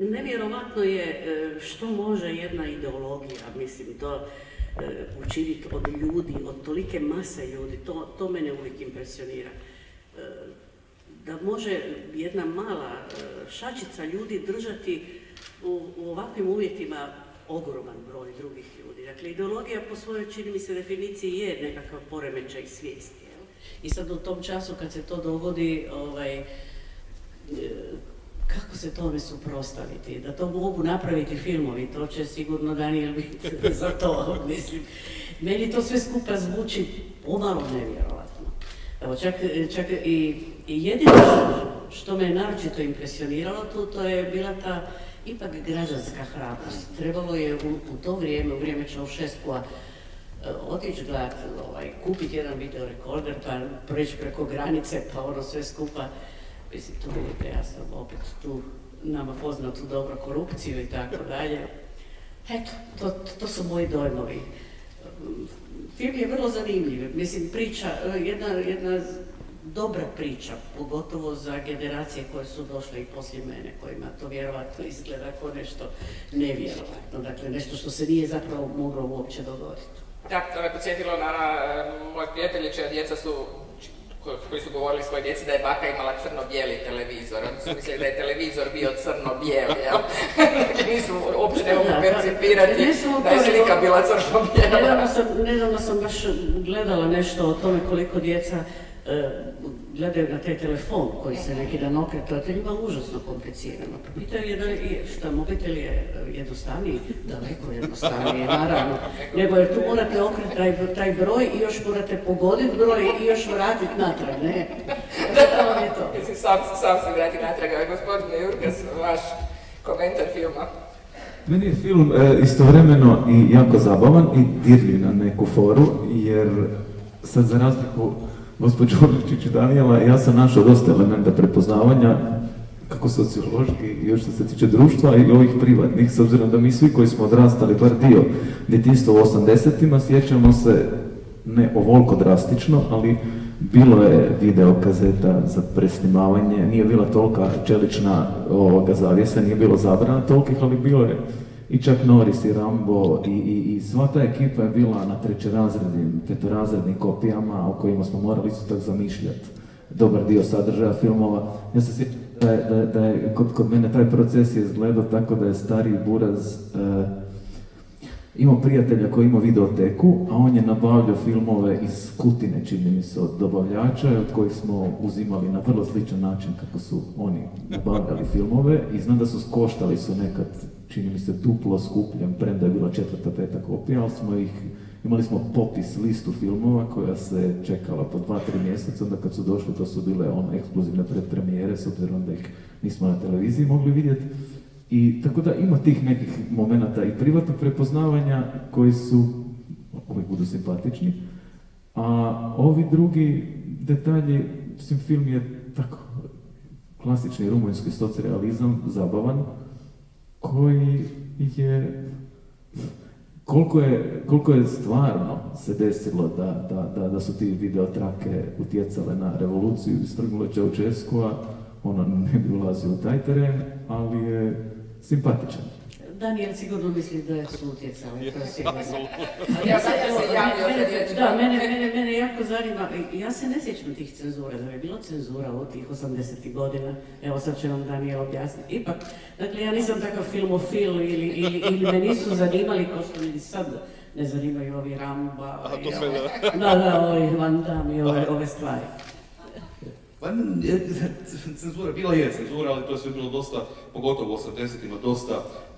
Nevjerovatno je što može jedna ideologija, mislim, to učiniti od ljudi, od tolike mase ljudi, to mene uvijek impresionira. Da može jedna mala šačica ljudi držati u ovakvim uvjetima ogroman broj drugih ljudi. Dakle, ideologija po svojoj, čini mi se, definiciji je nekakav poremećaj svijesti. I sad u tom času kad se to dogodi, kako se tome suprotstaviti? Da to mogu napraviti filmovi, to će sigurno Daniel biti za to, mislim. Meni to sve skupa zvuči pomalo nevjerovatno. Evo, čak i jedino što me naročito impresioniralo tu, to je bila ta ipak građanska hrabrost. Trebalo je u to vrijeme, u vrijeme Ceausescua, otići gledat, kupiti jedan videorekorder, pa preći preko granice, pa ono sve skupa. Mislim, tu vidite, ja sam opet tu nama poznatu dobro korupciju i tako dalje. Eto, to su moji dojmovi. Film je vrlo zanimljiv, mislim, priča, jedna dobra priča, pogotovo za generacije koje su došle i poslije mene, kojima to vjerovatno izgleda kao nešto nevjerovatno, dakle nešto što se nije zapravo moglo uopće dogoditi. Da, to me podsjetilo na moje prijatelje čija djeca su, koji su govorili svoj djeci da je baka imala crno-bijeli televizor. Oni su mislili da je televizor bio crno-bijeli, jel? Dakle, nisu, uopće ne mogu percipirati da je slika bila crno-bijela. Nedavno sam baš gledala nešto o tome koliko djeca gledaju na taj telefon koji se neki dan okretao, to je njima užasno komplicirano. Pitaju je da šta, mobitel je jednostavniji, daleko jednostavniji, naravno. Nego jer tu morate okretati taj broj i još morate pogoditi broj i još vratiti natrag, ne? To je to. Mislim, sam se vrati natrag, ali gospodine Jurgas, vaš komentar filma. Meni je film istovremeno i jako zabavan i dirljiv na neku foru, jer sad za razliku gospođo Orličić i Danijela, ja sam našao dosta elementa prepoznavanja, kako sociološki i još što se tiče društva i ovih privatnih, s obzirom da mi svi koji smo odrastali, bar dio djetinjstva u 80-ima, sjećamo se ne ovoliko drastično, ali bilo je videokazeta za presnimavanje, nije bila tolika čelična zavjesa, nije bilo zabrana tolikih, ali bilo je i Chuck Norris i Rambo i sva ta ekipa je bila na trećerazrednim, petorazrednim kopijama o kojima smo morali isto tako zamišljati dobar dio sadržaja filmova. Ja se sjećam da je kod mene taj proces je izgledao tako da je stariji buraz imao prijatelja koji ima videoteku, a on je nabavljao filmove iz Kutine, čini mi se, od dobavljača, od kojih smo uzimali na vrlo sličan način kako su oni nabavljali filmove i znam da su koštali su nekad, čini mi se, duplo skupljem, premda je bila 4., 5. kopija, ali imali smo popis, listu filmova koja se čekala po 2-3 mjeseca, onda kad su došli to su bile ekskluzivne predpremijere, s obzirom da ih nismo na televiziji mogli vidjeti. I tako da ima tih nekih momenata i privatnog prepoznavanja koji su, uvijek budu simpatični, a ovi drugi detalji, mislim, film je tako klasični rumunjski socrealizam, zabavan, koji je, koliko je stvarno se desilo da su ti videotrake utjecale na revoluciju i strgnule Ceausescua, ono ne bi ulazio u taj teren, ali je simpatičan. Daniel sigurno misli da su utjecali, to je sigurno. Da, mene jako zanima, ja se ne sjećam tih cenzura, da je bilo cenzura u tih 80. godina, evo sad će nam Daniel objasniti. Ipak, dakle, ja nisam takav filmofil ili me nisu zanimali kao što mi sad ne zanimaju ovi Ramba, ovi Van Damme i ove stvari. Cenzura, bila je cenzura, ali to je sve bilo dosta, pogotovo u 80-ima,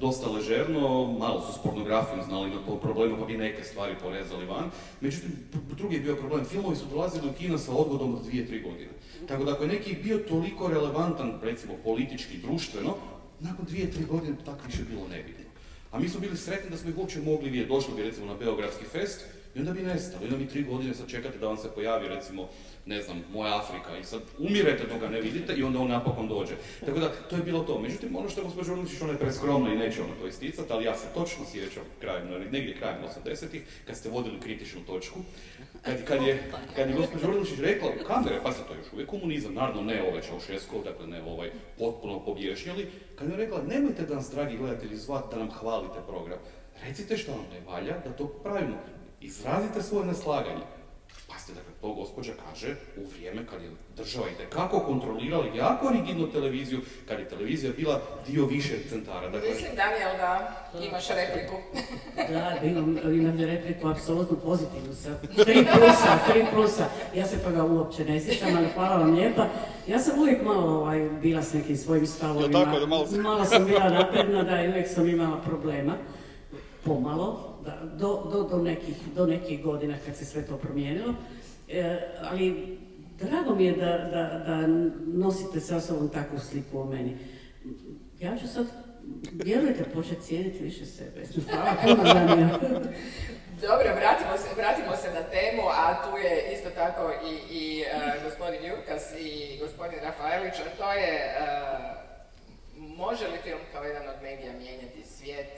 dosta ležerno, malo su s pornografijom znali na to problemu, pa bi neke stvari porezali van. Međutim, drugi je bio problem, filmovi su dolazili u kino sa odgodom od 2-3 godine. Tako da ako je neki bio toliko relevantan, recimo politički, društveno, nakon 2-3 godine tako više bilo nebitno. A mi smo bili sretni da smo ih uopće mogli vidjeti, došli bi recimo na Beogradski fest I onda bi nestali, onda mi 3 godine sad čekate da vam se pojavi, recimo, ne znam, Moja Afrika i sad umirete dok ga ne vidite i onda on napokon dođe. Tako da, to je bilo to. Međutim, ono što je gospođa Orličić, ona je preskromna i neće ona to isticati, ali ja se točno sjećam negdje krajem 80-ih, kad ste vodili kritičnu točku, kad je gospođa Orličić rekla u kamere, pa se to još uvijek komunizam, naravno ne ovaj Čaušeskov, dakle ne ovaj potpuno pobješnjeli, kad je rekla, nemojte da nas, dragi gledatelji, zvati da nam hvalite program. Recite što vam ne valja, da to pravimo. Izrazite svoje neslaganje. Pazite, dakle, to gospođa kaže u vrijeme kad je država itekako kontrolirala jako rigidnu televiziju, kad je televizija bila dio više centara. Dakle... Mislim, Daniel, da imaš repliku. Da, imam repliku apsolutno pozitivnu sa 3 plusa. Ja se pa ga uopće ne sjećam, ali hvala vam lijepa. Ja sam uvijek malo bila s nekim svojim stavovima. Ja, tako, malo sam bila napredna, da, i uvijek sam imala problema. Pomalo, do nekih godina kad se sve to promijenilo, ali drago mi je da nosite sa sobom takvu sliku o meni. Ja ću sad, vjerujte, početi cijeniti više sebe. Hvala puno, Daniel. Dobro, vratimo se na temu, a tu je isto tako i gospodin Jurkas i gospodin Rafaelić, a to je može li film kao jedan od medija mijenjati svijet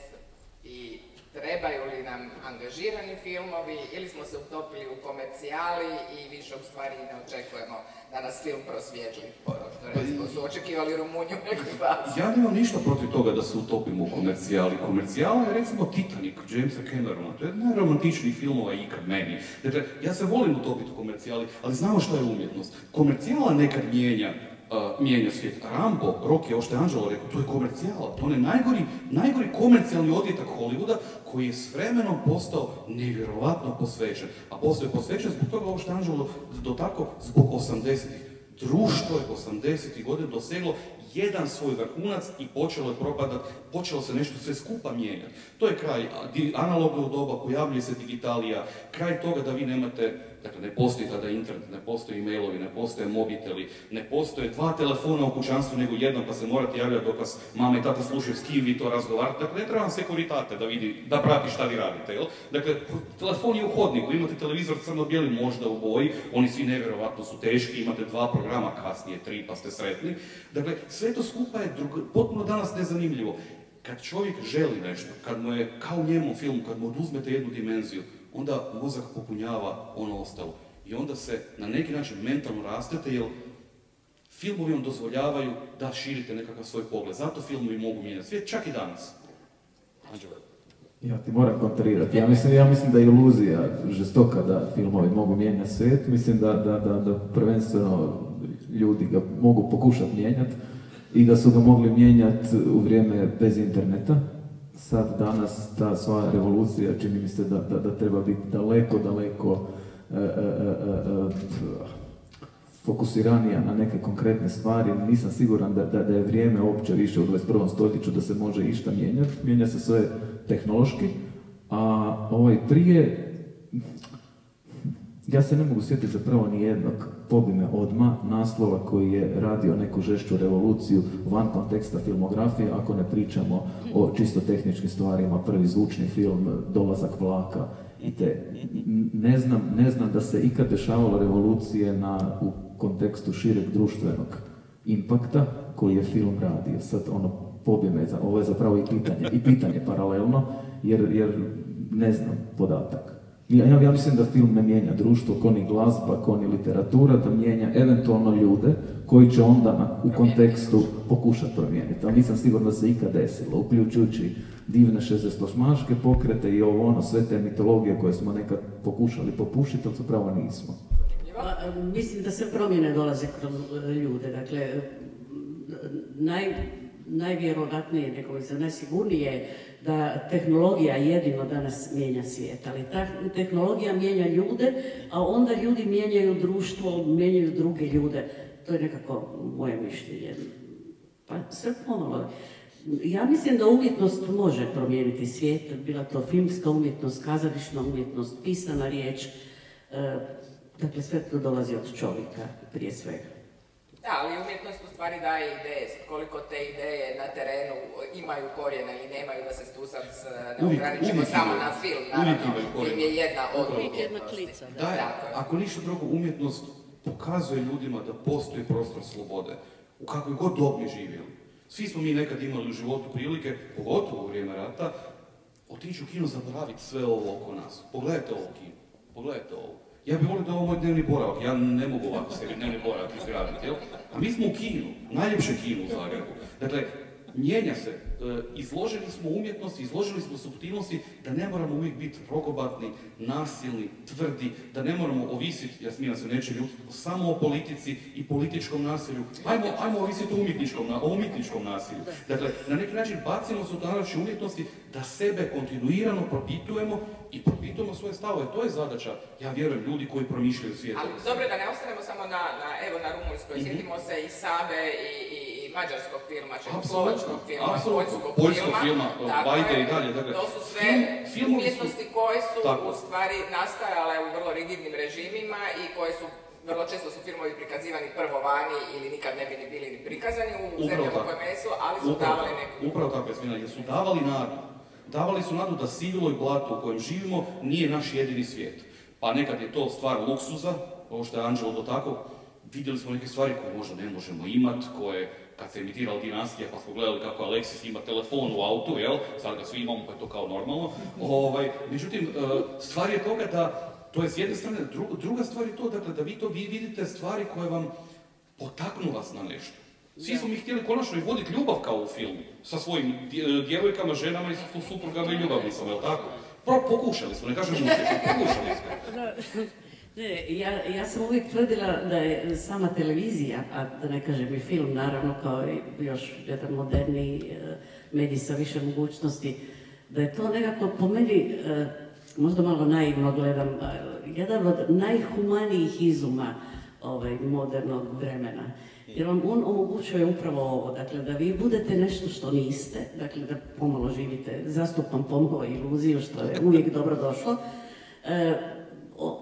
i trebaju li nam angažirani filmovi ili smo se utopili u komercijali i više u stvari ne očekujemo da nas film prosvijetli, što recimo su očekivali Rumunju u nekoj fazi. Ja nemam ništa protiv toga da se utopimo u komercijali. Komercijala je recimo Titanic, Jamesa Camerona, to je jedan najromantičnijih filmova ikad meni. Dakle, ja se volim utopiti u komercijali, ali znamo što je umjetnost. Komercijala nekad mijenja svijet. Rambo, Rocky, ovo što je Anđelo rekao, to je komercijala. To je najgori komercijalni odjetak Hollywooda koji je s vremenom postao nevjerovatno posvećen. A postao je posvećen zbog toga ovo što je Anđelo dotakao, zbog 80-ih. Društvo je 80-ih godina doseglo jedan svoj vrhunac i počelo je propadati, počelo se nešto sve skupa mijenjati. To je kraj analognog doba, pojavljuje se digitalija, kraj toga da vi nemate, dakle ne postoji tada internet, ne postoji e-mailovi, ne postoje mobiteli, ne postoje 2 telefona u kućanstvu nego jedan pa se morate javljati dok vas mama i tata slušaju s kim vi to razgovarate. Dakle, ne treba vam sekuritate da vidi, da prati šta vi radite, jel? Dakle, telefon je u hodniku, imate televizor crno-bijeli možda u boji, oni svi nevjerovatno su teški, imate 2 programa, kasnije 3 pa ste sretni. Dakle, sve to skupa je potpuno danas nezanimljivo. Kad čovjek želi nešto, kad mu je kao u njemu filmu, kad mu oduzmete jednu dimenziju, onda mozak popunjava ono ostalo. I onda se na neki način mentalno rastete, jer filmovi vam dozvoljavaju da širite nekakav svoj pogled. Zato filmovi mogu mijenjati svijet, čak i danas. Anđelo. Ja ti moram kontrirati. Ja mislim da je iluzija žestoka da filmovi mogu mijenjati svijet. Mislim da prvenstveno ljudi ga mogu pokušati mijenjati i da su ga mogli mijenjati u vrijeme bez interneta. Sad, danas, ta sva revolucija čini mi se da treba biti daleko fokusiranija na neke konkretne stvari. Nisam siguran da je vrijeme uopće više u 21. stoljeću da se može išta mijenjati. Mijenja se sve tehnološki, a prije, ja se ne mogu sjetiti zapravo ni jednog pobime odma naslova koji je radio neku žešću revoluciju van konteksta filmografije, ako ne pričamo o čisto tehničkim stvarima, prvi zvučni film, dolazak vlaka i te. Ne znam da se ikad dešavalo revolucije u kontekstu šireg društvenog impakta koji je film radio. Sad pobime, ovo je zapravo i pitanje paralelno, jer ne znam podatak. Ja mislim da film ne mijenja društvo, ko ni glazba, ko ni literatura, da mijenja eventualno ljude koji će onda u kontekstu pokušati promijeniti. Ali nisam sigurno da se ikad desilo, uključujući divne 68-ške pokrete i sve te mitologije koje smo nekad pokušali popušiti, ali zapravo nismo. Mislim da sve promjene dolaze kroz ljude. Dakle, najvjerovatnije, najsigurnije da tehnologija jedino danas mijenja svijet, ali ta tehnologija mijenja ljude, a onda ljudi mijenjaju društvo, mijenjaju druge ljude. To je nekako moje mišljenje. Pa sve pomalo. Ja mislim da umjetnost može promijeniti svijet, bila to filmska umjetnost, kazališna umjetnost, pisana riječ. Dakle, sve to dolazi od čovjeka prije svega. Da, ali umjetnost u stvari daje ideje, koliko te ideje na terenu imaju korijene ili nemaju, da se tu sad ne ograničimo samo na film, naravno, film je jedna od umjetnosti. Ako ništa drugo, umjetnost pokazuje ljudima da postoji prostor slobode, u kakvoj god dobi živjeli. Svi smo mi nekad imali u životu prilike, pogotovo u vrijeme rata, otići u kino, zaboraviti sve ovo oko nas. Pogledajte ovo kino, pogledajte ovo. Ja bih volio da je ovo moj dnevni boravak, ja ne mogu ovako sebi dnevni boravak izgraditi, jel? A mi smo u kinu, najljepše kino u Zagrebu. Dakle, mijenja se, izloženi smo umjetnosti, izloženi smo suptilnosti, da ne moramo uvijek biti rogobatni, nasilni, tvrdi, da ne moramo ovisiti, ja smijem se neće ljutiti, samo o politici i političkom nasilju. Ajmo ovisiti o umjetničkom nasilju. Dakle, na neki način bacimo se u naše umjetnosti da sebe kontinuirano propitujemo i propitujemo svoje stavove. To je zadaća, ja vjerujem, ljudi koji promišljaju svijet. Ali dobro da ne ostanemo samo na Rumunjskoj, sjetimo se i Sabe i mađarskog filma, čehoslovačkog filma, poljskog filma, Bajde i dalje. Dakle, to su sve umjetnosti koje su u stvari nastajale u vrlo rigidnim režimima i koje su, vrlo često su filmovi prikazivani prvo vani ili nikad ne bi ni bili ni prikazani u zemljama koje mesu, ali su davali neku. Upravo tako je smjena, jer su davali nadu. Davali su nadu da sivilo i blato u kojem živimo nije naš jedini svijet. Pa nekad je to stvar luksuza, ovo što je Anđelo dotakao, vidjeli smo neke stvari koje možda ne možemo imati, koje kad se emitirala Dinastija pa smo gledali kako Aleksis ima telefon u autu, jel? Sad ga svi imamo pa je to kao normalno. Međutim, stvar je toga da, to je s jedne strane, druga stvar je to, dakle, da vi vidite stvari koje vam potaknu vas na nešto. Svi smo mi htjeli konačno i voditi ljubav kao u filmu, sa svojim djevojkama, ženama i suprugama i ljubavnicama, jel tako? Pokušali smo, ne kažem uspješno, pokušali smo. Ne, ja sam uvijek tvrdila da je sama televizija, a da ne kažem i film, naravno, kao i još jedan moderniji medij sa više mogućnosti, da je to nekako po meni, možda malo naivno gledam, jedan od najhumanijih izuma modernog vremena. Jer vam on omogućuje upravo ovo, dakle, da vi budete nešto što niste, dakle, da pomalo živite, zastupam pomalo iluziju, što je uvijek dobro došlo.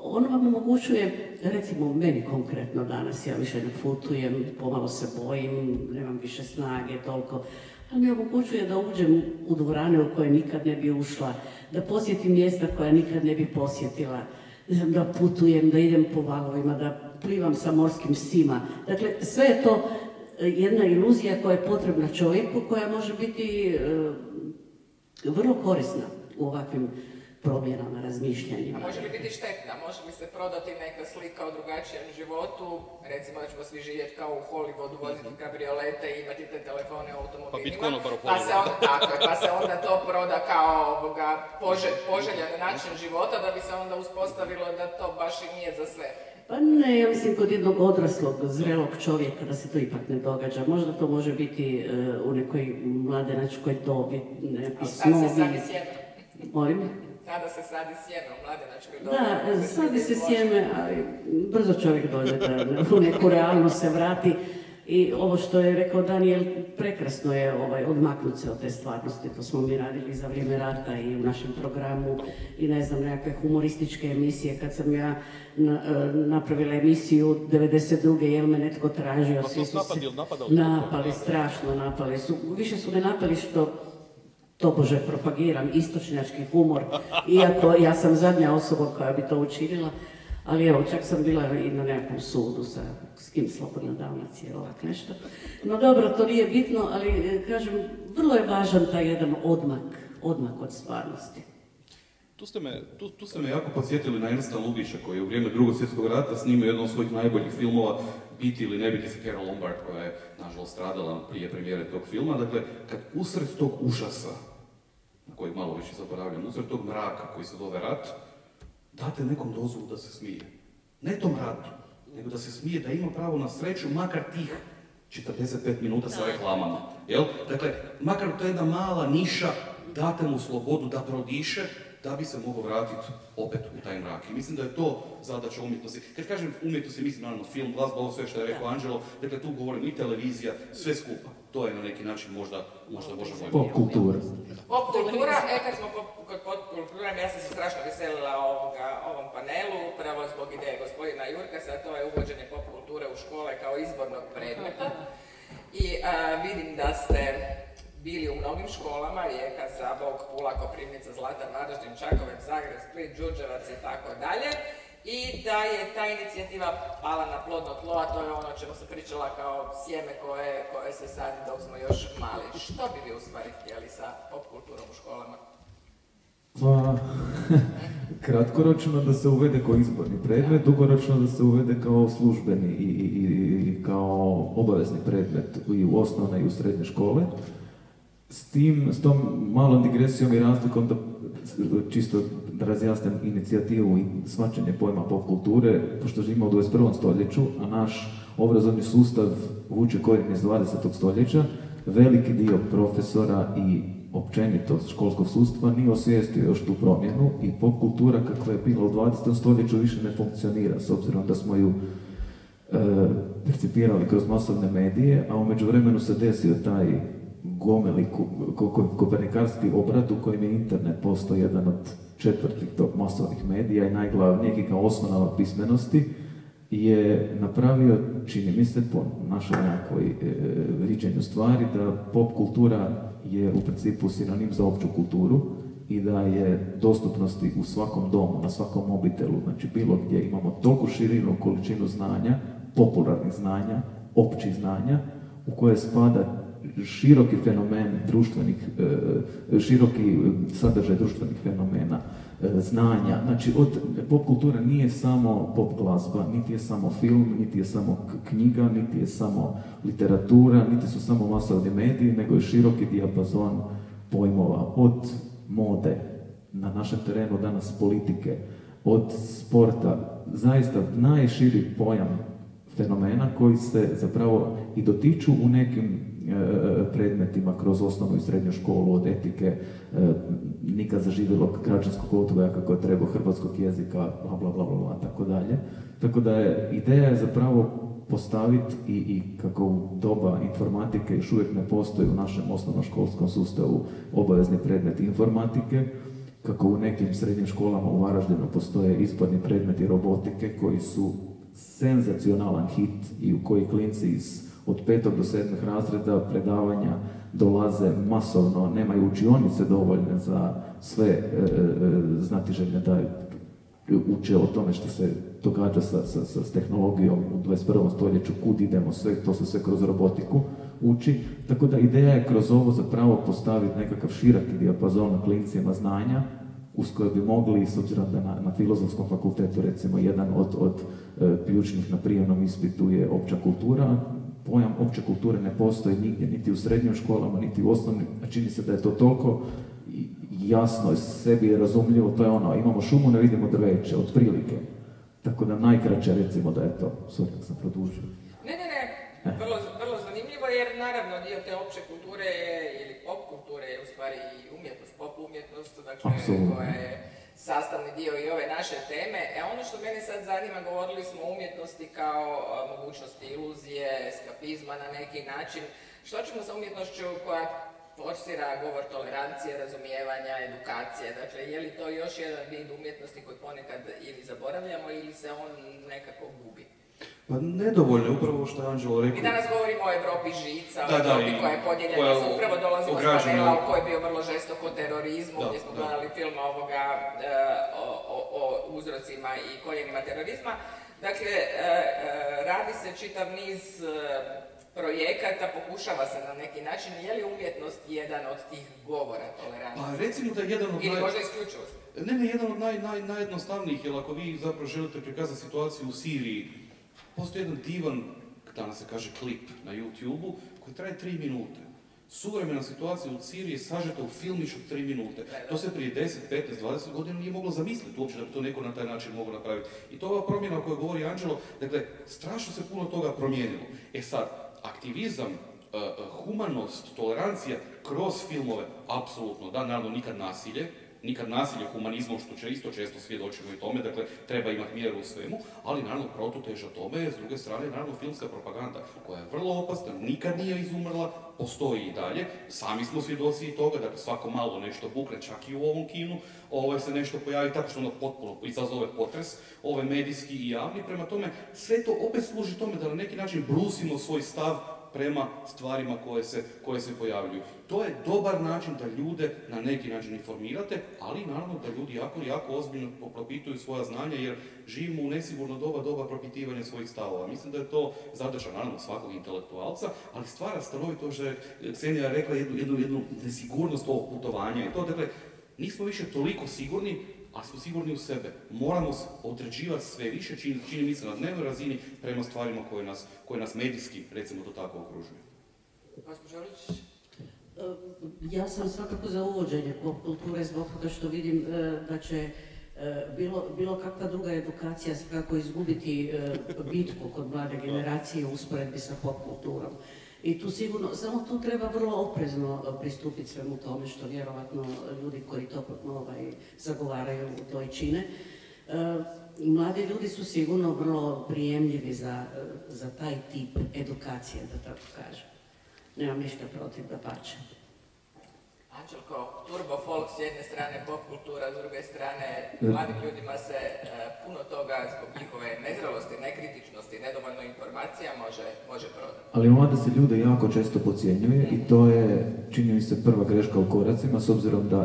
On vam omogućuje, recimo meni konkretno danas, ja više ne putujem, pomalo se bojim, nemam više snage toliko, ali mi omogućuje da uđem u dvorane u koje nikad ne bi ušla, da posjetim mjesta koja nikad ne bi posjetila, da putujem, da idem po valovima, da plivam sa morskim psima. Dakle, sve je to jedna iluzija koja je potrebna čovjeku, koja može biti vrlo korisna u ovakvim promjenama, razmišljanjima. A može li biti štetna? Može li se prodati neka slika o drugačijem životu? Recimo da ćemo svi živjeti kao u Hollywoodu, voziti kabriolete i imati te telefone u automobilima. Pa se onda to proda kao poželjan način života, da bi se onda uspostavilo da to baš i nije za sve. Pa ne, ja mislim kod jednog odraslog, zrelog čovjeka da se to ipak ne događa. Možda to može biti u nekoj mladenačkoj dobi, neki snovi. Sad se sadi sjeme. Molim? Sada se sadi sjeme u mladenačkoj dobi. Da, sadi se sjeme, ali brzo čovjek dođe da u neku realnost se vrati. I ovo što je rekao Daniel, prekrasno je odmaknut se od te stvarnosti. To smo mi radili za vrijeme rata i u našem programu i ne znam, nekakve humorističke emisije. Kad sam ja napravila emisiju 92. jel me netko tražio, svi su se napali, strašno napali su. Više su me napali što tobože propagiram istočnjački humor, iako ja sam zadnja osoba koja bi to učinila. Ali evo, čak sam bila i na nekakvom sudu s kim Slobodna Dalmacija, ovak nešto. No dobro, to nije bitno, ali kažem, vrlo je važan taj jedan odmak od stvarnosti. Tu ste me jako podsjetili na Ernsta Lubitša koji je u vrijeme Drugog svjetskog rata snimio jedno od svojih najboljih filmova, Biti ili ne biti, sa Carol Lombard, koja je nažalost stradala prije premijere tog filma. Dakle, kad usred tog užasa, na kojeg malo više zaboravljam, usred tog mraka koji se zove rat, date nekom dozvolu da se smije. Ne tom ratu, nego da se smije, da ima pravo na sreću, makar tih 45 minuta sa reklamama. Jel? Dakle, makar to je jedna mala niša, date mu slobodu da prodiše, da bi se mogao vratiti opet u taj mrak. I mislim da je to zadaća umjetnosti. Kad kažem umjetnosti, mislim naravno film, glazba, ovo sve što je rekao Anđelo, dakle tu govorim i televizija, sve skupa. to je na neki način možda možemo... Pop kultura. Pop kultura, kad smo kod pop kultura, ja sam se strašno veselila ovom panelu, upravo zbog ideje gospodina Jurkasa, to je uvođenje pop kulture u škole kao izbornog predmeta. I vidim da ste bili u mnogim školama, Rijeka, Zabok, Pula, Koprivnica, Zlatar, Varaždin, Čakovec, Zagreb, Split, Đurđevac i tako dalje. I da je ta inicijativa pala na plodno tlo, a to je ono o čemu sam pričala kao sjeme koje se sadi dok smo još mali. Što bi vi u stvari htjeli sa pop kulturom u školama? Pa, kratkoročno da se uvede kao izborni predmet, dugoročno da se uvede kao službeni i kao obavezni predmet i u osnovne i u srednje škole. S tom malom digresijom i razlikom da čisto da razjasnim inicijativu i shvaćanje pojma pop kulture, pošto živimo u 21. stoljeću, a naš obrazovni sustav vuče korijen iz 20. stoljeća, veliki dio profesora i općenito školskog sustava nije osvijestio još tu promjenu i pop kultura kakva je bila u 20. stoljeću više ne funkcionira, s obzirom da smo ju percipirali kroz masovne medije, a u međuvremenu se desio taj gomeli kopernikarski obrat u kojem je internet postao jedan od četvrtih tog masovnih medija i najglavnijeg i kao osnova pismenosti je napravio, čini mi se, po našoj nekakvoj viđenju stvari, da pop kultura je u principu sinonim za opću kulturu i da je dostupnosti u svakom domu, na svakom mobitelu, znači bilo gdje imamo toliko širinu količinu znanja, popularnih znanja, općih znanja, u koje spada široki fenomen široki sadržaj društvenih fenomena, znanja. Znači, pop kultura nije samo pop glazba, niti je samo film, niti je samo knjiga, niti je samo literatura, niti su samo masovni mediji, nego je široki dijapazon pojmova, od mode, na našem terenu danas politike, od sporta, zaista najširi pojam fenomena koji se zapravo i dotiču u nekim predmetima kroz osnovnu i srednju školu, od etike, nikad zaživjelog građanskog odgoja kako treba, hrvatskog jezika, bla bla bla bla, tako dalje. Tako da ideja je zapravo postaviti i kako u doba informatike još uvijek ne postoji u našem osnovnoškolskom sustavu obavezni predmet informatike, kako u nekim srednjim školama u Varaždinu postoje izborni predmeti robotike koji su senzacionalan hit i u koji klinci od 5. do 7. razreda predavanja dolaze masovno, nemaju učionice dovoljne za sve znatiželjne da uče o tome što se događa s tehnologijom u 21. stoljeću, kud idemo, to se sve kroz robotiku uči. Tako da ideja je kroz ovo zapravo postaviti nekakav široki dijapazon klincima znanja uz koje bi mogli, s obzirom da na Filozofskom fakultetu recimo jedan od ključnih na prijemnom ispitu je opća kultura. Pojam opće kulture ne postoji nigdje, niti u srednjim školama, niti u osnovnim, a čini se da je to toliko jasno, sebi je razumljivo, to je ono, imamo šumu, ne vidimo drveće, otprilike. Tako da najkraće recimo da je to, sorry, sam produžio. Ne, vrlo zanimljivo jer naravno dio te opće kulture ili pop kulture je u stvari i umjetnost, pop umjetnost, dakle koja je sastavni dio i ove naše teme. Ono što mene sad zanima, govorili smo o umjetnosti kao mogućnosti iluzije, eskapizma na neki način. Što ćemo sa umjetnošću koja forsira govor tolerancije, razumijevanja, edukacije? Dakle, je li to još jedan vid umjetnosti koji ponekad ili zaboravljamo ili se on nekako gubi? Pa nedovoljno, upravo što je Anđelo rekao. Mi danas govorimo o Evropi žica, o Evropi koja je podijeljena, upravo dolazimo s panela koji je bio vrlo žestoko o terorizmu, gdje smo gledali film o uzrocima i korijenima terorizma. Dakle, radi se čitav niz projekata, pokušava se na neki način, je li umjetnost jedan od tih govora tolerancije? Pa recimo da je jedan od ili možda isključivost? Ne, jedan od najjednostavnijih, jer ako vi zapravo želite prikazati situaciju u Siriji, postoji jedan divan, danas se kaže klip na YouTube-u, koji traje 3 minute. Suvremena situacija u Siriji je sažeta u filmić od 3 minute. To se prije 10, 15, 20 godina nije moglo zamisliti uopće da bi to neko na taj način moglo napraviti. I to je ova promjena o kojoj govori Anđelo, dakle, strašno se puno toga promijenilo. Sad, aktivizam, humanost, tolerancija kroz filmove, apsolutno, da, naravno nikad nasilje, nikad nasilje humanizmom, što će isto često svjedočimo i tome, dakle, treba imati mjeru u svemu, ali naravno protuteža tome je, s druge strane, naravno filmska propaganda, koja je vrlo opasna, nikad nije izumrla, postoji i dalje, sami smo svjedoci i toga, dakle, svako malo nešto bukne, čak i u ovom kinu, se nešto pojavi tako što ono potpuno izazove potres, medijski i javni, prema tome, sve to opet služi tome da na neki način brusimo svoj stav prema stvarima koje se pojavljuju. To je dobar način da ljude na neki način informirate, ali naravno da ljudi jako ozbiljno propituju svoja znanja, jer živimo u nesigurno doba propitivanja svojih stavova. Mislim da je to zadaća, naravno, svakog intelektualca, ali stvara stanovito što je Ksenija rekla jednu nesigurnost ovog putovanja i to, dakle, nismo više toliko sigurni, ali smo sigurni u sebe. Moramo određivati sve više, čini mi se na dnevnoj razini, prema stvarima koje nas medijski, recimo to tako, okružuju. Gospođo Orlić? Ja sam svakako za uvođenje pop kulture zbog toga što vidim da će bilo kakva druga edukacija kako izgubiti bitku kod mlade generacije u usporedbi sa pop kulturom. I tu sigurno, samo tu treba vrlo oprezno pristupiti svemu tome što vjerovatno ljudi koji to zagovaraju to i čine. Mladi ljudi su sigurno vrlo prijemljivi za taj tip edukacije, da tako kažem. Nemam ništa protiv, dapače. Anđelko, turbo folk s jedne strane, pop kultura s druge strane, mladim ljudima se puno toga zbog njihove nezrelosti, nekritičnosti, nedovoljno informacija može prodati. Ali mlade se ljude jako često podcjenjuje i to je, čini mi se, prva greška u koracima, s obzirom da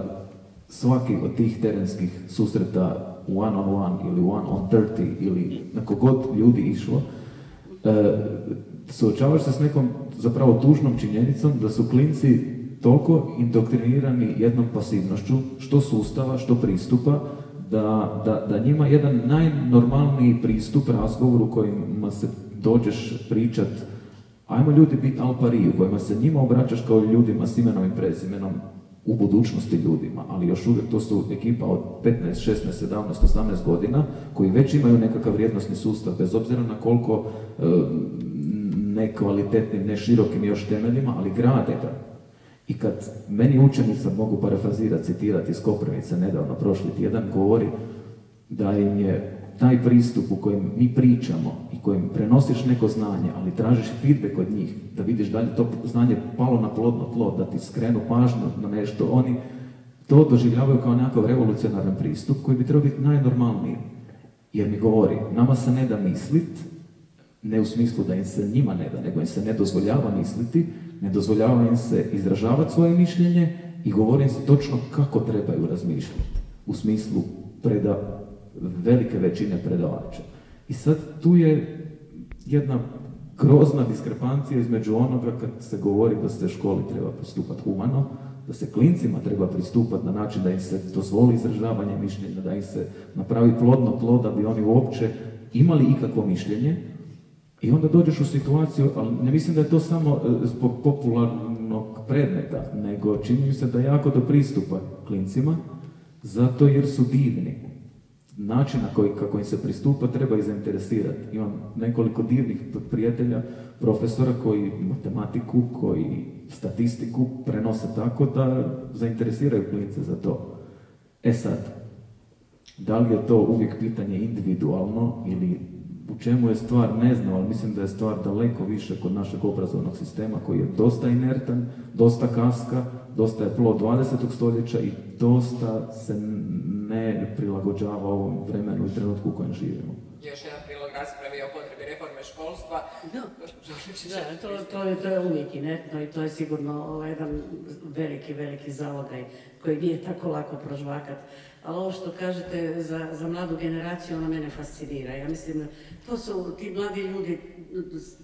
svaki od tih terenskih susreta one on one ili one on 30 ili na kogod ljudi išlo, suočavaš se s nekom zapravo tužnom činjenicom da su klinci toliko indoktrinirani jednom pasivnošću, što sustava, što pristupa, da njima jedan najnormalniji pristup razgovoru kojima se dođeš pričat, ajmo ljudi biti al pari, u kojima se njima obraćaš kao ljudima s imenom i prezimenom, u budućnosti ljudima, ali još uvijek to su ekipa od 15, 16, 17, 18 godina koji već imaju nekakav vrijednosni sustav, bez obzira na koliko nekvalitetnim, ne širokim još temeljima, ali grade ga. I kad meni učenica, mogu parafrazirati, citirati iz Koprivnice, nedavno prošli tjedan, govori da im je taj pristup u kojem mi pričamo i kojem prenosiš neko znanje, ali tražiš feedback od njih, da vidiš da li to znanje palo na plodno tlo, da ti skrenu pažnju na nešto, oni to doživljavaju kao nekakav revolucionaran pristup koji bi trebao biti najnormalniji. Jer mi govori, nama se ne da mislit, ne u smislu da im se njima ne da, nego im se ne dozvoljava misliti, ne dozvoljava im se izražavati svoje mišljenje i govori im se točno kako trebaju razmišljati, u smislu velike većine predavača. I sad tu je jedna grozna diskrepancija između onoga kad se govori da se školi treba pristupati humano, da se klincima treba pristupati na način da im se dozvoli izražavanje mišljenja, da im se napravi plodno tlo da bi oni uopće imali ikakvo mišljenje. I onda dođeš u situaciju, ali ne mislim da je to samo zbog popularnog predmeta, nego čini mi se da je jako do pristupa klincima, zato jer su divni. Način kako im se pristupa treba ih zainteresirati. Imam nekoliko divnih prijatelja, profesora koji matematiku, koji statistiku prenose tako da zainteresiraju klince za to. E sad, da li je to uvijek pitanje individualno ili u čemu je stvar, ne znam, ali mislim da je stvar daleko više kod našeg obrazovnog sistema koji je dosta inertan, dosta kaska, dosta je plod 20. stoljeća i dosta se ne prilagođava ovom vremenu i trenutku u kojem živimo. Još jedan prilog raspravi o potrebi reforme školstva. Da, to je uvijek inertno i to je sigurno jedan veliki zalogaj koji nije tako lako prožvakat. Ali ovo što kažete za mladu generaciju, ona mene fascinira. Ja mislim, to su ti mladi ljudi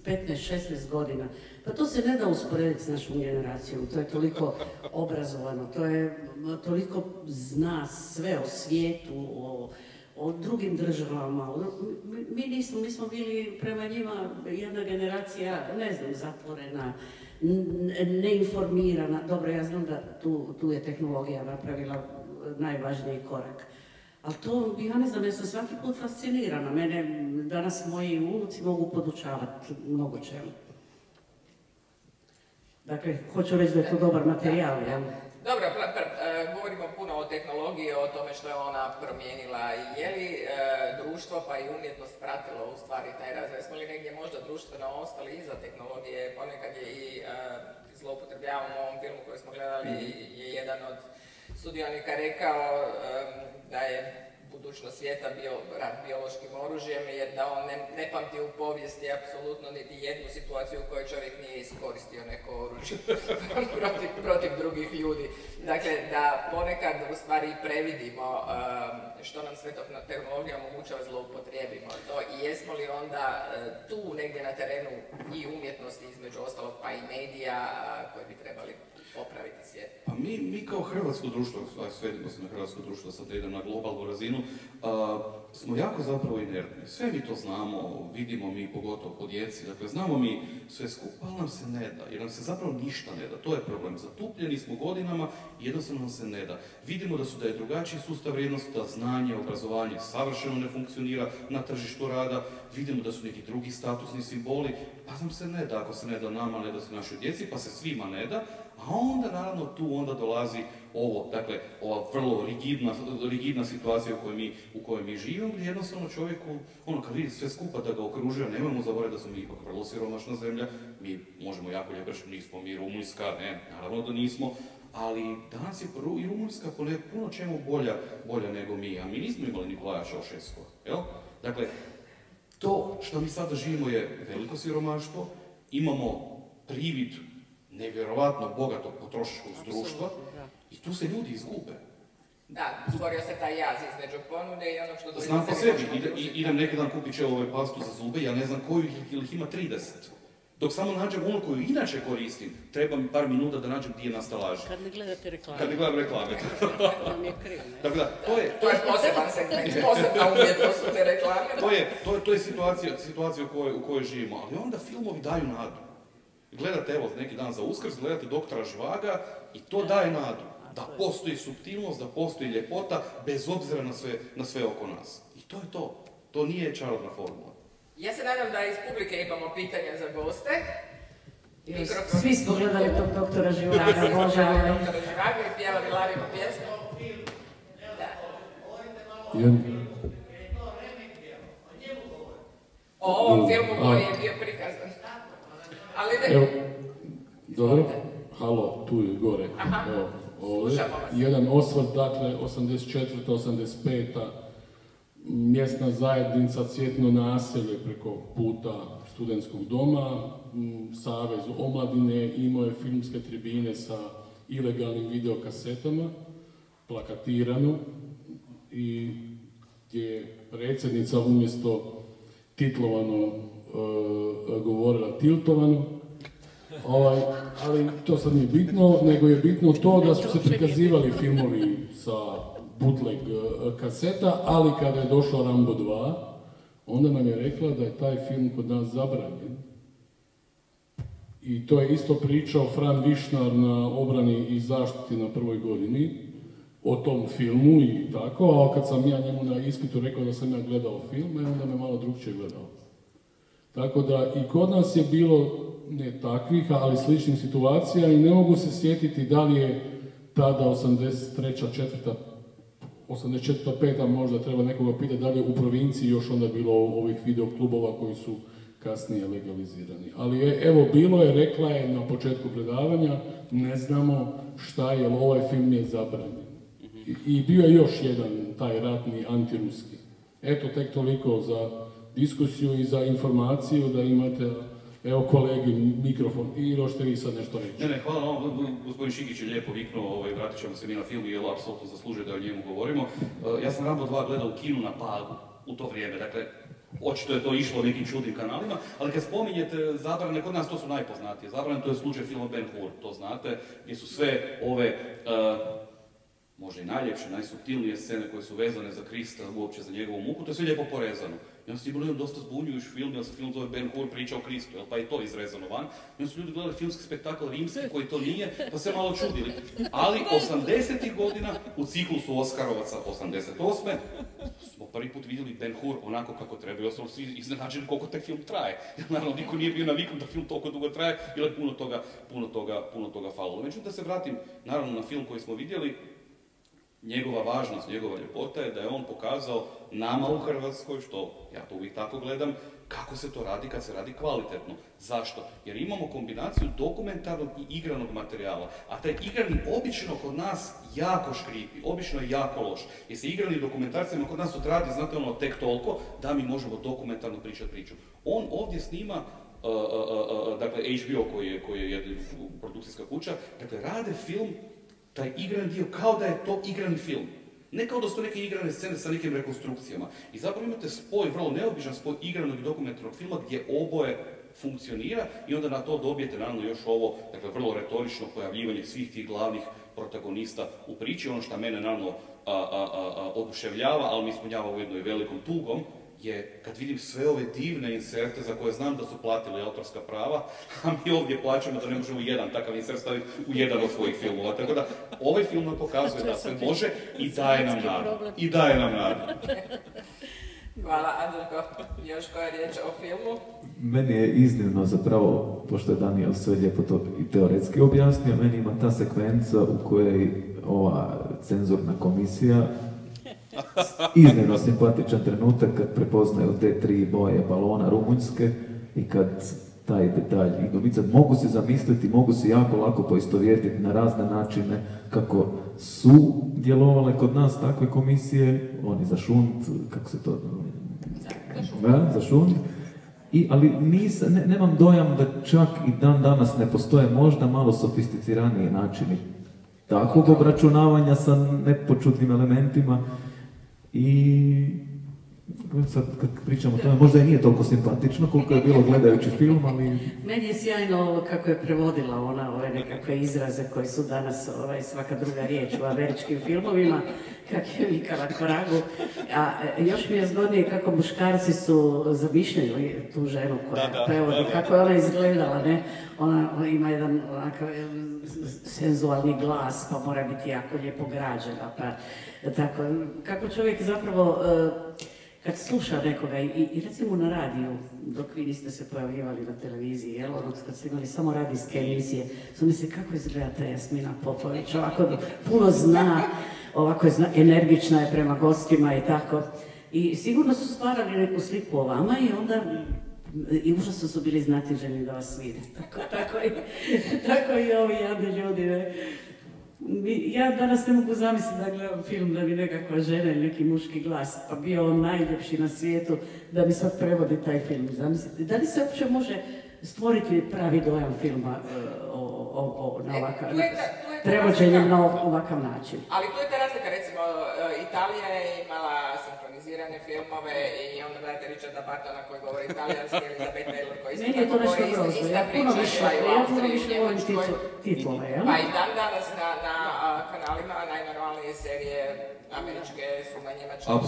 15-16 godina. Pa to se ne da usporediti s našom generacijom. To je toliko obrazovano, to je toliko zna sve o svijetu, o drugim državama. Mi smo bili prema njima jedna generacija, ne znam, zatvorena, neinformirana. Dobro, ja znam da tu je tehnologija napravila najvažniji korak. Ali to, ja ne znam, ja sam svaki put fascinirana. Mene danas moji unuci mogu podučavati mnogo čemu. Dakle, hoću reći da je to dobar materijal, jel? Dobro, govorimo puno o tehnologiji, o tome što je ona promijenila. Je li društvo pa i umjetnost pratilo u stvari taj razvoj? Smo li negdje možda društveno ostali iza tehnologije? Ponekad je i zloupotrebljavamo u ovom filmu koji smo gledali, je jedan od sudionika rekao da je budućnost svijeta bio rat biološkim oružjem, jer da on ne pamti u povijesti apsolutno niti jednu situaciju u kojoj čovjek nije iskoristio neko oružje protiv drugih ljudi. Dakle, da ponekad u stvari previdimo što nam sve tehnologija omogućava, zloupotrijebimo to i jesmo li onda tu negdje na terenu i umjetnosti između ostalog pa i medija koji bi trebali popraviti svijet. Pa mi kao hrvatsko društvo, svedimo se na hrvatsko društvo, sad da idem na globalnu razinu, smo jako zapravo inertni. Sve mi to znamo, vidimo mi, pogotovo po djeci, dakle znamo mi sve skupa, ali nam se ne da, jer nam se zapravo ništa ne da. To je problem. Zatupljeni smo godinama i jednostavno nam se ne da. Vidimo da je drugačiji sustav vrijednosti, da znanje, obrazovanje savršeno ne funkcionira na tržištu rada, vidimo da su neki drugi statusni simboli, pa nam se ne da, ako se ne da nama, ne da se našoj djeci, pa se svima ne da, a onda naravno tu onda dolazi ovo, dakle, ova vrlo rigidna situacija u kojoj mi živimo, gdje jednostavno čovjeku, kad vidi sve skupa da ga okružuje, nemojmo zaboraviti da smo mi ipak vrlo siromašna zemlja, mi možemo jako lijepo reći, nismo mi Rumunjska, ne, naravno da nismo, ali danas je i Rumunjska po puno čemu bolja nego mi, a mi nismo imali Nikolaja Čaušeskova, jel? Dakle, to što mi sada živimo je veliko siromaštvo, imamo privid nevjerovatno bogatog potrošačkog društva i tu se ljudi izgube. Da, stvorio se taj jaz između ponude i onog što dođe. Znam po sebi, idem neki dan kupit ću pastu za zube, ja ne znam koju ih ima 30. Dok samo nađem onu koju inače koristim, treba mi par minuta da nađem gdje je na stalaži. Kad ne gledate reklame. Kad ne gledam reklame. Vam je krivo, ne? Dakle, to je poseban segment, posebna umjetnost su te reklame. To je situacija u kojoj živimo, ali onda filmovi daju nadu. Gledate, evo, neki dan za Uskrs, gledate Doktora Žvaga i to daje nadu. Da postoji suptilnost, da postoji ljepota, bez obzira na sve oko nas. I to je to. To nije čarobna formula. Ja se nadam da iz publike imamo pitanja za goste. Svi smo gledali tog Doktora Žvaga, Bože. Doktora Žvaga i pjevali Larinu pjesmu. O ovom filmu koji je bio prikazan. Evo, dobro, halo, tu je gore. Evo, jedan osvrt, dakle, 84. 85. Mjesna zajednica Cvjetno naselje preko puta studentskog doma, Savez omladine imao je filmske tribine sa ilegalnim videokasetama, plakatirano, i gdje je predsjednica umjesto titlovano govorila tiltovano, ali to sad nije bitno, nego je bitno to da su se prikazivali filmovi sa bootleg kaseta, ali kada je došao Rambo 2, onda nam je rekla da je taj film kod nas zabranjen. I to je isto pričao Fran Višnar na obrani i zaštiti na prvoj godini o tom filmu i tako, a kad sam ja njemu na ispitu rekao da sam ja gledao film, onda me malo drugčije gledao. Tako da i kod nas je bilo ne takvih, ali sličnih situacija i ne mogu se sjetiti da li je tada 83. 84. 5. možda treba nekoga pitati da li je u provinciji još onda bilo ovih videoklubova koji su kasnije legalizirani. Ali evo, bilo je, rekla je na početku predavanja, ne znamo šta je, ovaj film je zabranjen. I bio je još jedan taj ratni antiruski. Eto, tek toliko za diskusiju i za informaciju da imate, evo kolegi, mikrofon i hoćete vi sad nešto reći. Ne, hvala vam, gospodin Šikić je lijepo viknuo, vratit ćemo se mi na film jer apsolutno zaslužuje da o njemu govorimo. Ja sam Rambo 2 gledao u kinu na Pagu u to vrijeme, dakle, očito je to išlo nekim čudnim kanalima, ali kad spominjete zabrane, kod nas to su najpoznatije. Zabrane, to je slučaj filma Ben Hur, to znate, gdje su sve ove, možda te najljepše, najsuptilnije scene koje su vezane za Krista, uopće za njegovu muku, to je sve lijepo porezano. I onda su ti bili dosta zbunjujući film, jer se film zove Ben Hur priča o Kristu, pa je to izrezano van. I onda su ljudi gledali filmski spektakl rimski koji to nije, pa se malo čudili. Ali 80. godina u ciklusu Oskarovaca 88. smo prvi put vidjeli Ben Hur onako kako treba i ostalo svi iznenađeni koliko taj film traje. Jer naravno niko nije bio naviknut da film toliko dugo traje, jer je puno toga falilo. Međutim, da se vratim naravno na film koji smo vidjeli, njegova važnost, njegova ljepota je da je on pokazao nama u Hrvatskoj, što ja to uvijek tako gledam, kako se to radi kad se radi kvalitetno. Zašto? Jer imamo kombinaciju dokumentarnog i igranog materijala, a taj igrani obično kod nas jako škripi, obično je jako loš. Jer se igrani dokumentarcima kod nas odradi, znate ono, tek toliko da mi možemo dokumentarno pričati priču. On ovdje snima dakle HBO koji je jedna produkcijska kuća, dakle rade film, taj igran dio kao da je to igrani film. Ne kao da su to neke igrane scene sa nekim rekonstrukcijama. I zapravo imate spoj, vrlo neobičan spoj igranog i dokumentarnog filma gdje oboje funkcionira i onda na to dobijete naravno još ovo, dakle vrlo retorično pojavljivanje svih tih glavnih protagonista u priči. Ono što mene naravno oduševljava, ali mi ispunjava ujedno i velikom tugom, je kad vidim sve ove divne inserte za koje znam da su platili autorska prava, a mi ovdje plaćamo da ne možemo jedan takav insert staviti u jedan od svojih filmova. Tako da ovaj film nam pokazuje da se može i daje nam nadu. I daje nam nadu. Hvala, Anđelko. Još koja riječ o filmu? Meni je iznimno zapravo, pošto je Daniel sve lijepo to i teoretski objasnio, meni ima ta sekvenca u kojoj ova cenzurna komisija iznimno simpatičan trenutak kad prepoznaju te 3 boje balona rumunjske i kad taj detalj idu vicat. Mogu si zamisliti, mogu si jako lako poistovjetiti na razne načine kako su djelovale kod nas takve komisije, oni za šund, kako se to... za šund. Ali nemam dojam da čak i dan danas ne postoje možda malo sofisticiraniji načini takvog obračunavanja sa nepočutnim elementima. I sad kad pričamo o tome, možda i nije toliko simpatično koliko je bilo gledajući film, ali... Meni je sjajno kako je prevodila ona ove nekakve izraze koji su danas svaka druga riječ u američkim filmovima, kak je vikala Koragu. A još mi je zgodnije kako muškarci su zamišljali tu ženu koja prevodi, kako je ona izgledala, ne? Ona ima jedan onakav senzualni glas, pa mora biti jako lijepo građena, pa tako, kako čovjek zapravo, kad sluša nekoga i recimo na radiju, dok vi niste se pojavljivali na televiziji, jel, kad ste imali samo radijske emisije, su misli kako izgleda ta Jasmina Popović, ovako puno zna, ovako je energična je prema gostima i tako. I sigurno su stvarali neku sliku o vama i onda i užasno su bili znatiželjni da vas vide. Tako i ovi jadni ljudi, ne. Ja danas ne mogu zamisliti da gledam film da bi nekakva žena ili neki muški glas, pa bio on najljepši na svijetu, da mi sad prevodi taj film. Zamislite, da li se uopće može stvoriti pravi dojam filma na ovakav prevođenjem na ovakav način? Ali tu je ta razlika, recimo, Italija je imala sinkronizirane filmove i onda gledate Richarda Bartona koji govori italijanski, Elizabeth Taylor koji isto tako govori ista priča, i u Austriji, u Njemačkoj. Pa i dan danas na kanalima najnormalnije serije američke su na njemačkom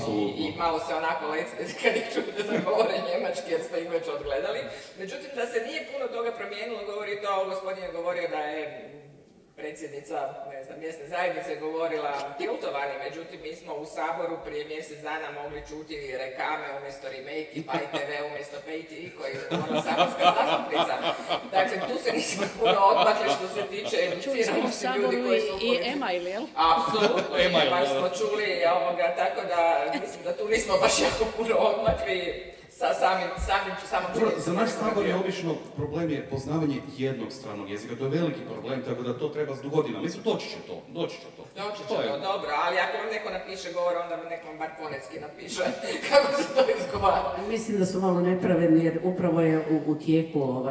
i malo se onako lecite kad ih čujete da govore njemački jer ste ih već odgledali. Međutim, da se nije puno toga promijenilo, govori to, gospodin je govorio da je predsjednica, ne znam, mjesne zajednice govorila tiltovani, međutim mi smo u Saboru prije mjesec dana mogli čuti rekame umjesto remake i Pay TV umjesto Pay TV koji je govorila saborska zastupnica. Dakle, tu se nismo puno odmakli što se tiče educiranosti ljudi koji su... I email, jel? Apsolutno, baš smo čuli ovoga, tako da mislim da tu nismo baš jako puno odmakli. Za naš Sabor je obično problem je poznavanje jednog stranog jezika, to je veliki problem, tako da to treba s godinama. Mislim, doći će to. Doći će to, dobro, ali ako vam neko napiše govor, onda neko vam bar fonetski napiše kako se to izgovara. Mislim da su malo nepravedni jer upravo je u tijeku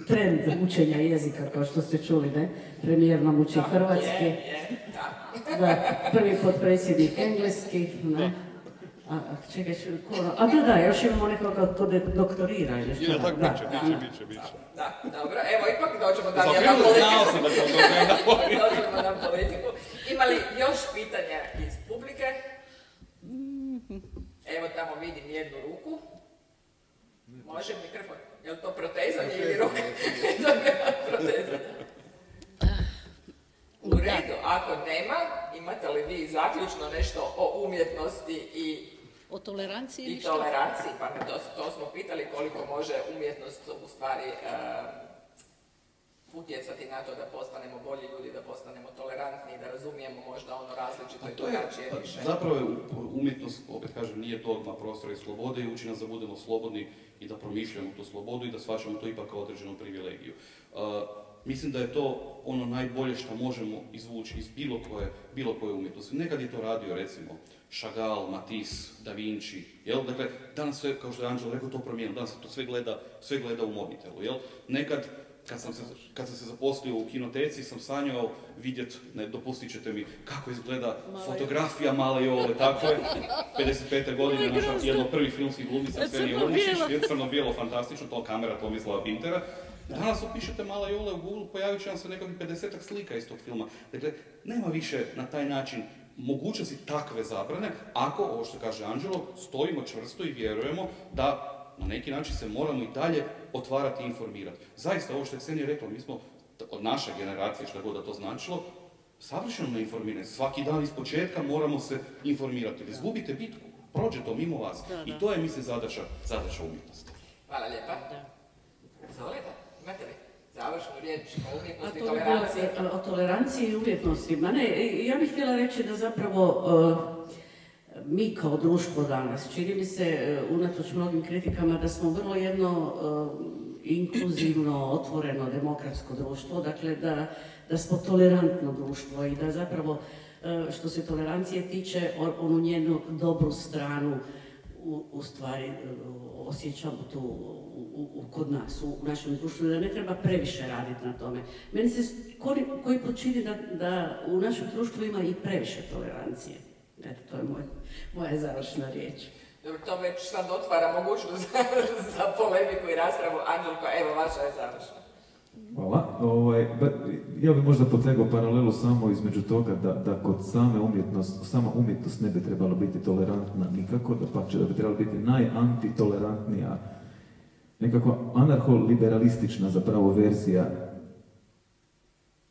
trend učenja jezika, kao što ste čuli, ne? Premijer nam uči hrvatski. Da, prvi potpredsjednik engleski, ne? Čekaj, da, još imamo nekoga ko doktorira ili što? Tako biće. Da, dobro, evo, ipak dođemo dalje na politiku. Dođemo na politiku. vidim jednu ruku. Može mikrofon? Je li to protezanje ili ruka? Protezanje. U redu, ako nema, imate li vi zaključno nešto o umjetnosti i O toleranciji i toleranciji? Pa to smo pitali koliko može umjetnost u stvari utjecati na to da postanemo bolji ljudi, da postanemo tolerantni, da razumijemo možda ono različito i drugačije više. Zapravo je umjetnost, opet kažem, nije dogma prostora i slobode i uči nas da budemo slobodni i da promišljamo tu slobodu i da shvaćamo to ipak kao određenu privilegiju. Mislim da je to ono najbolje što možemo izvući iz bilo koje umjetnosti. Nekad je to radio, recimo, Chagall, Matisse, Da Vinci, jel? Dakle, danas sve, kao što je Anđelo rekao, to promijenilo. Danas se to sve gleda u mobitelu, jel? Nekad, kad sam se zaposlio u kinoteci, sam sanjao vidjeti, ne, dopustit ćete mi, kako izgleda fotografija Male Jole, tako je. 55. godine, naša jedna od prvih filmskih glumica, Svenja Urničić, je crno-bijelo, fantastično, to kamera Tomislava Pintera. Danas upišete Mala Jole u Google, pojavit će vam se nekakvih 50-ak slika iz tog filma. Dakle, nema više na taj način mogućnosti takve zabrane, ako, ovo što kaže Anđelo, stojimo čvrsto i vjerujemo da na neki način se moramo i dalje otvarati i informirati. Zaista, ovo što je Ksenija rekla, mi smo od naše generacije, što god da to značilo, savršeno neinformirani. Svaki dan iz početka moramo se informirati. Izgubite bitku, prođe to mimo vas. I to je, mislim, zadaća umjetnosti. Hvala lijepa. Izvolite, imate li završnu riječ o umjetnosti i toleranciji? O toleranciji i umjetnosti. Ja bih htjela reći da zapravo mi kao društvo danas, čini mi se, unatoč mnogim kritikama, da smo vrlo jedno inkluzivno, otvoreno, demokratsko društvo, dakle da smo tolerantno društvo i da zapravo, što se tolerancije tiče, onu njenu dobru stranu u stvari osjećamo tu kod nas, u našem društvu, da ne treba previše raditi na tome. Meni se koji put čini da u našem društvu ima i previše tolerancije. Eto, to je moja završna riječ. Dobro, to već sad otvara mogućnost za polemiku i raspravu. Anđelko, evo, vaša je završna. Hvala. Ja bih možda potegao paralelu samo između toga da kod sama umjetnost ne bi trebala biti tolerantna nikako, da bi trebala biti najantitolerantnija, nekako anarcho-liberalistična zapravo verzija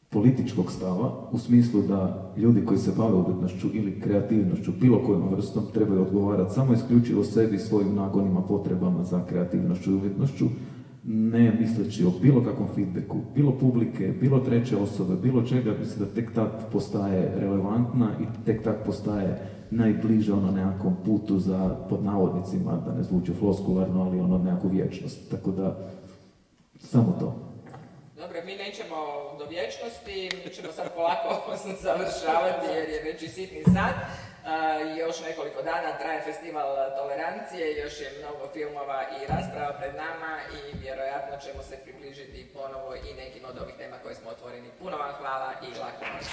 političkog stava, u smislu da ljudi koji se bave umjetnošću ili kreativnošću, bilo kojom vrstom, trebaju odgovarati samo isključivo sebi, svojim nagonima, potrebama za kreativnošću i umjetnošću, ne misleći o bilo kakvom feedbacku, bilo publike, bilo treće osobe, bilo čega, mislim da tek tad postaje relevantna i tek tad postaje najbliže nekakvom putu za, pod navodnicima, da ne zvuči floskularno, ali nekakvu vječnost. Tako da, samo to. Dobro, mi nećemo do vječnosti, mi ćemo sad polako završavati jer je već i sitni sat. Još nekoliko dana traje festival tolerancije, još je mnogo filmova i rasprava pred nama i vjerojatno ćemo se približiti ponovo i nekim od ovih tema koje smo otvoreni. Puno vam hvala i laku noć.